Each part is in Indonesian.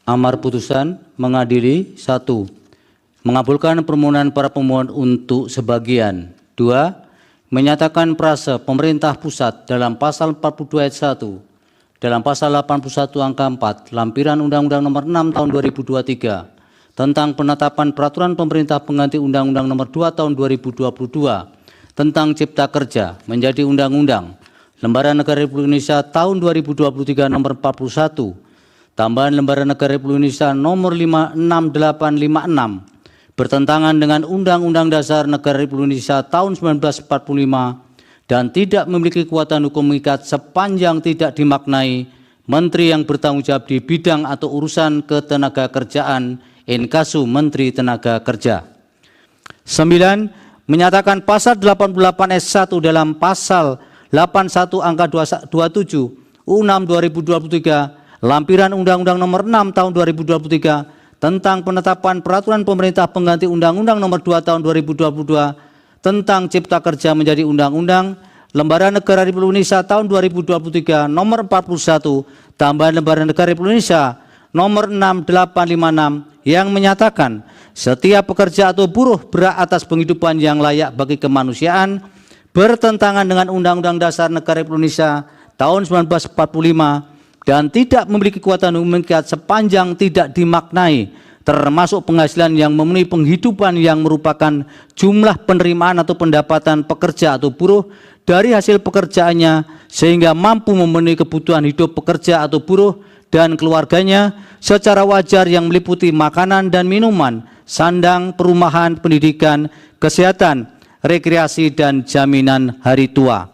Amar putusan mengadili 1. Mengabulkan permohonan para pemohon untuk sebagian. 2. Menyatakan prase pemerintah pusat dalam pasal 42 ayat 1, dalam pasal 81 angka 4 lampiran Undang-Undang Nomor 6 Tahun 2023 tentang penetapan peraturan pemerintah pengganti Undang-Undang Nomor 2 Tahun 2022 tentang Cipta Kerja menjadi Undang-Undang. Lembaran Negara Republik Indonesia tahun 2023 Nomor 41, tambahan Lembaran Negara Republik Indonesia Nomor 56856 bertentangan dengan Undang-Undang Dasar Negara Republik Indonesia tahun 1945 dan tidak memiliki kekuatan hukum mengikat sepanjang tidak dimaknai Menteri yang bertanggung jawab di bidang atau urusan ketenagakerjaan inkasu Menteri Tenaga Kerja. 9. Menyatakan pasal 88 S1 dalam pasal 81 angka 27 U6 2023 lampiran Undang-Undang Nomor 6 Tahun 2023 tentang penetapan peraturan pemerintah pengganti Undang-Undang Nomor 2 Tahun 2022 tentang Cipta Kerja menjadi Undang-Undang. Lembaran Negara Republik Indonesia tahun 2023 Nomor 41 tambahan Lembaran Negara Republik Indonesia Nomor 6856 yang menyatakan setiap pekerja atau buruh berhak atas penghidupan yang layak bagi kemanusiaan bertentangan dengan Undang-Undang Dasar Negara Republik Indonesia tahun 1945 dan tidak memiliki kekuatan hukum mengikat sepanjang tidak dimaknai termasuk penghasilan yang memenuhi penghidupan yang merupakan jumlah penerimaan atau pendapatan pekerja atau buruh dari hasil pekerjaannya sehingga mampu memenuhi kebutuhan hidup pekerja atau buruh dan keluarganya secara wajar yang meliputi makanan dan minuman, sandang, perumahan, pendidikan, kesehatan, rekreasi, dan jaminan hari tua.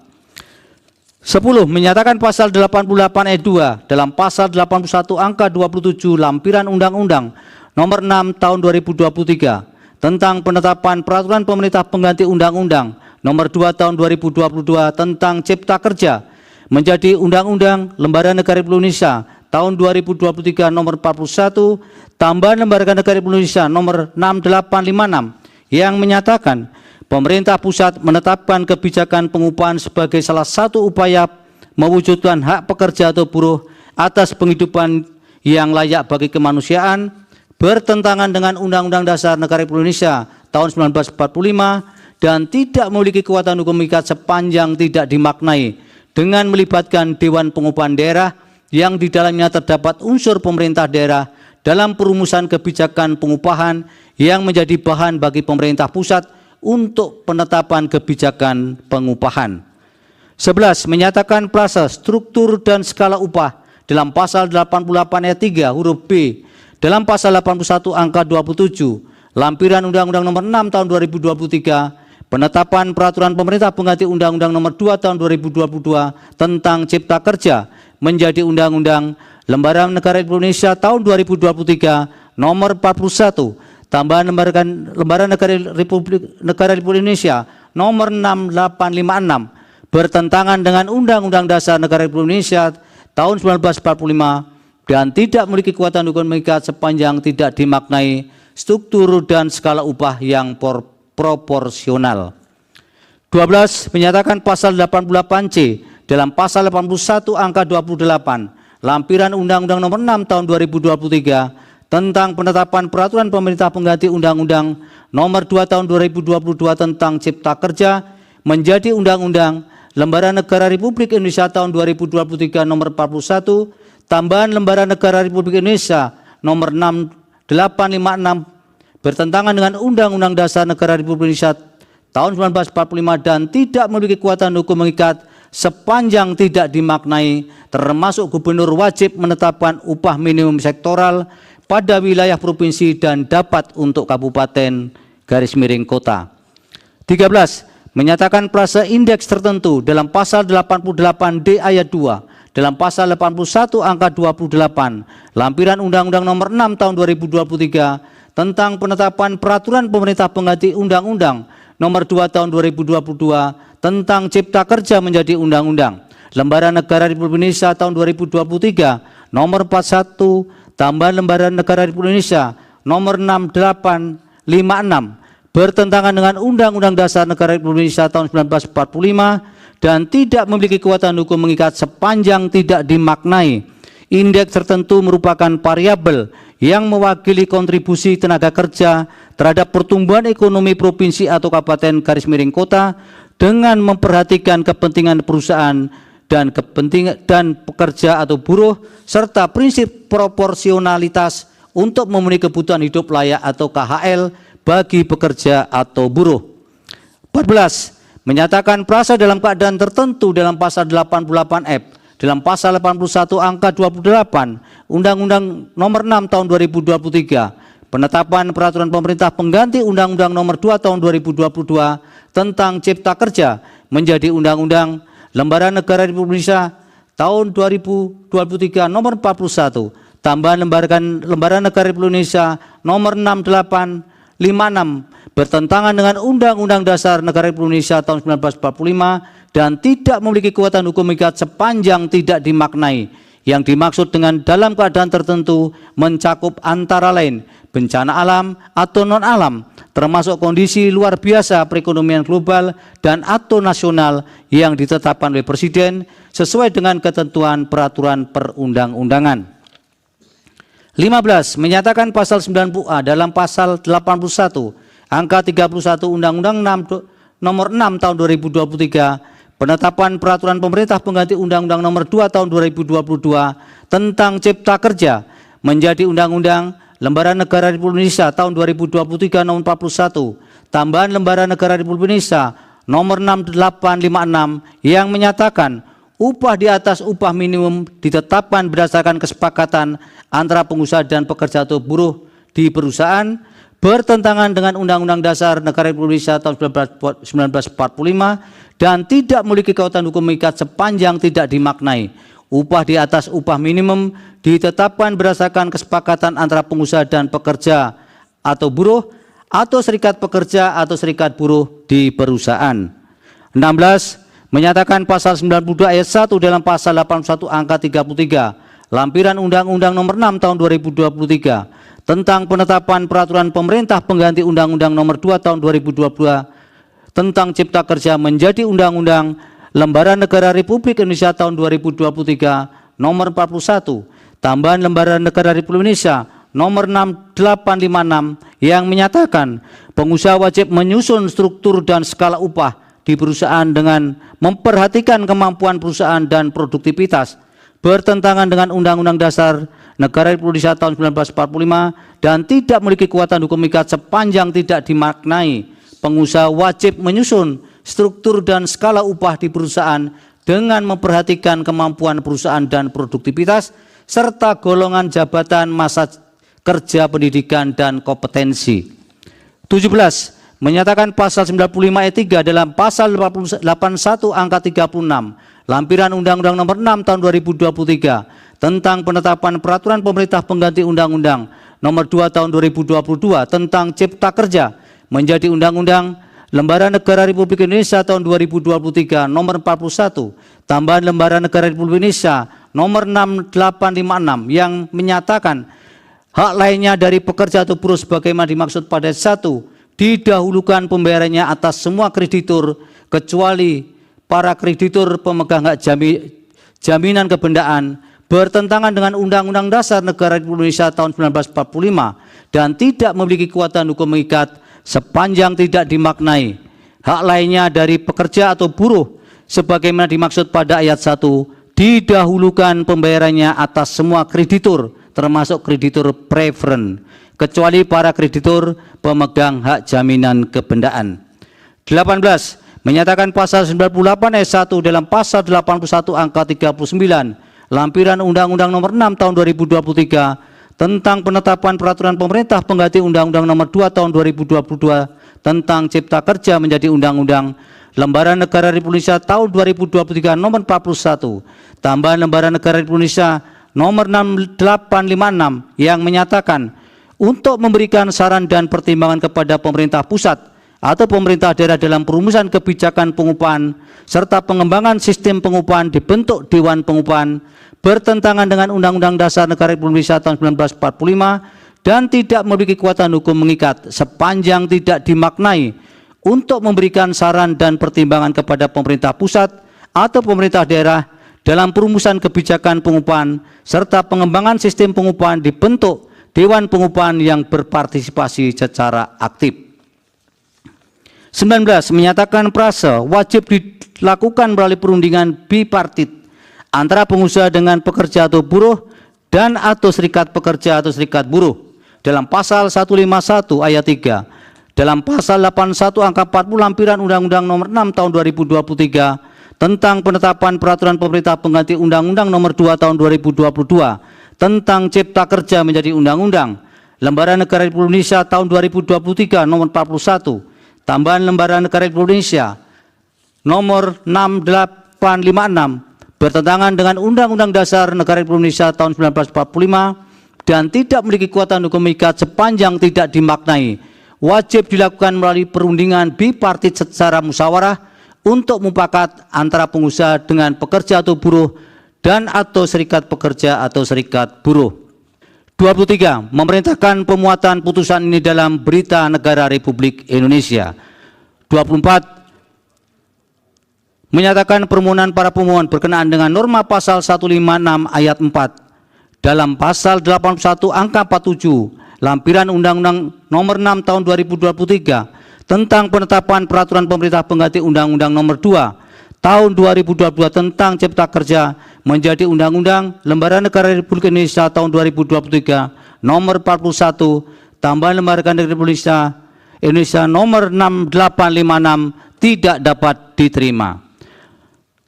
10. Menyatakan pasal 88 ayat 2 dalam pasal 81 angka 27 lampiran Undang-Undang Nomor 6 Tahun 2023 tentang penetapan peraturan pemerintah pengganti Undang-Undang Nomor 2 Tahun 2022 tentang Cipta Kerja menjadi Undang-Undang Lembaran Negara Republik Indonesia tahun 2023 Nomor 41 tambahan Lembaran Negara Republik Indonesia Nomor 6856 yang menyatakan pemerintah pusat menetapkan kebijakan pengupahan sebagai salah satu upaya mewujudkan hak pekerja atau buruh atas penghidupan yang layak bagi kemanusiaan bertentangan dengan Undang-Undang Dasar Negara Republik Indonesia tahun 1945 dan tidak memiliki kekuatan hukum mengikat sepanjang tidak dimaknai dengan melibatkan Dewan Pengupahan Daerah yang di dalamnya terdapat unsur pemerintah daerah dalam perumusan kebijakan pengupahan yang menjadi bahan bagi pemerintah pusat untuk penetapan kebijakan pengupahan. 11. Menyatakan prase struktur dan skala upah dalam pasal 88 ayat 3 huruf B dalam pasal 81 angka 27 lampiran Undang-Undang Nomor 6 Tahun 2023 penetapan peraturan pemerintah pengganti Undang-Undang Nomor 2 Tahun 2022 tentang Cipta Kerja menjadi Undang-Undang Lembaran Negara Republik Indonesia tahun 2023 Nomor 41 tambahan Lembaran Negara Republik Indonesia Nomor 6856 bertentangan dengan Undang-Undang Dasar Negara Republik Indonesia tahun 1945 dan tidak memiliki kekuatan hukum mengikat sepanjang tidak dimaknai struktur dan skala upah yang proporsional. 12. Menyatakan pasal 88C dalam pasal 81 angka 28 lampiran Undang-Undang Nomor 6 Tahun 2023 tentang penetapan peraturan pemerintah pengganti Undang-Undang Nomor 2 Tahun 2022 tentang Cipta Kerja menjadi Undang-Undang Lembaran Negara Republik Indonesia tahun 2023 Nomor 41 tambahan Lembaran Negara Republik Indonesia Nomor 6856 bertentangan dengan Undang-Undang Dasar Negara Republik Indonesia tahun 1945 dan tidak memiliki kekuatan hukum mengikat sepanjang tidak dimaknai termasuk gubernur wajib menetapkan upah minimum sektoral pada wilayah provinsi dan dapat untuk kabupaten garis miring kota. 13. Menyatakan prase indeks tertentu dalam pasal 88D ayat 2 dalam pasal 81 angka 28 lampiran Undang-Undang Nomor 6 Tahun 2023 tentang penetapan peraturan pemerintah pengganti Undang-Undang Nomor 2 Tahun 2022 tentang Cipta Kerja menjadi Undang-Undang Lembaran Negara Republik Indonesia tahun 2023 Nomor 41 tambahan Lembaran Negara Republik Indonesia Nomor 6856 bertentangan dengan Undang-Undang Dasar Negara Republik Indonesia tahun 1945 dan tidak memiliki kekuatan hukum mengikat sepanjang tidak dimaknai. Indeks tertentu merupakan variabel yang mewakili kontribusi tenaga kerja terhadap pertumbuhan ekonomi provinsi atau kabupaten garis miring kota dengan memperhatikan kepentingan perusahaan dan pekerja atau buruh serta prinsip proporsionalitas untuk memenuhi kebutuhan hidup layak atau KHL bagi pekerja atau buruh. 14. Menyatakan frasa dalam keadaan tertentu dalam pasal 88F dalam pasal 81 angka 28 Undang-Undang Nomor 6 Tahun 2023 penetapan peraturan pemerintah pengganti Undang-Undang Nomor 2 Tahun 2022 tentang Cipta Kerja menjadi Undang-Undang Lembaran Negara Republik Indonesia tahun 2023 Nomor 41 tambahan Lembaran Negara Republik Indonesia Nomor 6856 bertentangan dengan Undang-Undang Dasar Negara Republik Indonesia tahun 1945 dan tidak memiliki kekuatan hukum mengikat sepanjang tidak dimaknai. Yang dimaksud dengan dalam keadaan tertentu mencakup antara lain bencana alam atau non-alam, termasuk kondisi luar biasa perekonomian global dan atau nasional yang ditetapkan oleh Presiden sesuai dengan ketentuan peraturan perundang-undangan. 15. Menyatakan pasal 90A dalam pasal 81 angka 31 Undang-Undang Nomor 6 Tahun 2023 penetapan peraturan pemerintah pengganti Undang-Undang Nomor 2 Tahun 2022 tentang Cipta Kerja menjadi Undang-Undang Lembaran Negara Republik Indonesia tahun 2023 Nomor 41 tambahan Lembaran Negara Republik Indonesia Nomor 6856 yang menyatakan upah di atas upah minimum ditetapkan berdasarkan kesepakatan antara pengusaha dan pekerja atau buruh di perusahaan bertentangan dengan Undang-Undang Dasar Negara Republik Indonesia tahun 1945 dan tidak memiliki kekuatan hukum mengikat sepanjang tidak dimaknai. Upah di atas upah minimum ditetapkan berdasarkan kesepakatan antara pengusaha dan pekerja atau buruh atau serikat pekerja atau serikat buruh di perusahaan. 16. Menyatakan pasal 92 ayat 1 dalam pasal 81 angka 33 lampiran Undang-Undang Nomor 6 Tahun 2023 tentang penetapan peraturan pemerintah pengganti Undang-Undang Nomor 2 Tahun 2022 tentang Cipta Kerja menjadi Undang-Undang Lembaran Negara Republik Indonesia tahun 2023 Nomor 41 tambahan Lembaran Negara Republik Indonesia Nomor 6856 yang menyatakan pengusaha wajib menyusun struktur dan skala upah di perusahaan dengan memperhatikan kemampuan perusahaan dan produktivitas bertentangan dengan Undang-Undang Dasar Negara Republik Indonesia tahun 1945 dan tidak memiliki kekuatan hukum mengikat sepanjang tidak dimaknai. Pengusaha wajib menyusun struktur dan skala upah di perusahaan dengan memperhatikan kemampuan perusahaan dan produktivitas serta golongan jabatan, masa kerja, pendidikan dan kompetensi. 17. Menyatakan pasal 95 ayat 3 dalam pasal 81 angka 36 lampiran Undang-Undang Nomor 6 Tahun 2023 tentang penetapan peraturan pemerintah pengganti Undang-Undang Nomor 2 Tahun 2022 tentang Cipta Kerja menjadi Undang-Undang Lembaran Negara Republik Indonesia tahun 2023 Nomor 41 tambahan Lembaran Negara Republik Indonesia Nomor 6856 yang menyatakan hak lainnya dari pekerja atau buruh sebagaimana dimaksud pada 1 didahulukan pembayarannya atas semua kreditur kecuali para kreditur pemegang hak jaminan kebendaan bertentangan dengan Undang-Undang Dasar Negara Republik Indonesia tahun 1945 dan tidak memiliki kekuatan hukum mengikat sepanjang tidak dimaknai. Hak lainnya dari pekerja atau buruh sebagaimana dimaksud pada ayat 1 didahulukan pembayarannya atas semua kreditur termasuk kreditur preferen kecuali para kreditur pemegang hak jaminan kebendaan. 18. Menyatakan pasal 98 ayat 1 dalam pasal 81 angka 39 lampiran Undang-Undang Nomor 6 Tahun 2023 tentang penetapan peraturan pemerintah pengganti Undang-Undang Nomor 2 Tahun 2022 tentang Cipta Kerja menjadi Undang-Undang Lembaran Negara Republik Indonesia tahun 2023 Nomor 41 tambahan Lembaran Negara Republik Indonesia Nomor 6856 yang menyatakan untuk memberikan saran dan pertimbangan kepada pemerintah pusat atau pemerintah daerah dalam perumusan kebijakan pengupahan serta pengembangan sistem pengupahan dibentuk Dewan Pengupahan bertentangan dengan Undang-Undang Dasar Negara Republik Indonesia tahun 1945 dan tidak memiliki kekuatan hukum mengikat sepanjang tidak dimaknai untuk memberikan saran dan pertimbangan kepada pemerintah pusat atau pemerintah daerah dalam perumusan kebijakan pengupahan serta pengembangan sistem pengupahan dibentuk Dewan Pengupahan yang berpartisipasi secara aktif. 19. Menyatakan prase wajib dilakukan melalui perundingan bipartit antara pengusaha dengan pekerja atau buruh dan atau serikat pekerja atau serikat buruh dalam pasal 151 ayat 3, dalam pasal 81 angka 40 lampiran Undang-Undang Nomor 6 Tahun 2023 tentang penetapan peraturan pemerintah pengganti Undang-Undang Nomor 2 Tahun 2022 tentang Cipta Kerja menjadi Undang-Undang. Lembaran Negara Republik Indonesia tahun 2023 Nomor 41, tambahan Lembaran Negara Republik Indonesia Nomor 6856 bertentangan dengan Undang-Undang Dasar Negara Republik Indonesia tahun 1945 dan tidak memiliki kekuatan hukum mengikat sepanjang tidak dimaknai. Wajib dilakukan melalui perundingan bipartit secara musyawarah untuk mufakat antara pengusaha dengan pekerja atau buruh dan atau serikat pekerja atau serikat buruh. 23. Memerintahkan pemuatan putusan ini dalam Berita Negara Republik Indonesia. 24. Menyatakan permohonan para pemohon berkenaan dengan norma pasal 156 ayat 4 dalam pasal 81 angka 47 lampiran Undang-Undang Nomor 6 Tahun 2023 tentang penetapan peraturan pemerintah pengganti Undang-Undang Nomor 2 Tahun 2022 tentang Cipta Kerja menjadi Undang-Undang Lembaran Negara Republik Indonesia tahun 2023 Nomor 41 tambahan Lembaran Negara Republik Indonesia Nomor 6856 tidak dapat diterima.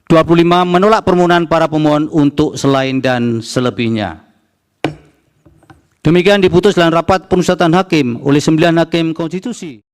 25. Menolak permohonan para pemohon untuk selain dan selebihnya. Demikian diputus dalam rapat pemusatan hakim oleh 9 hakim konstitusi.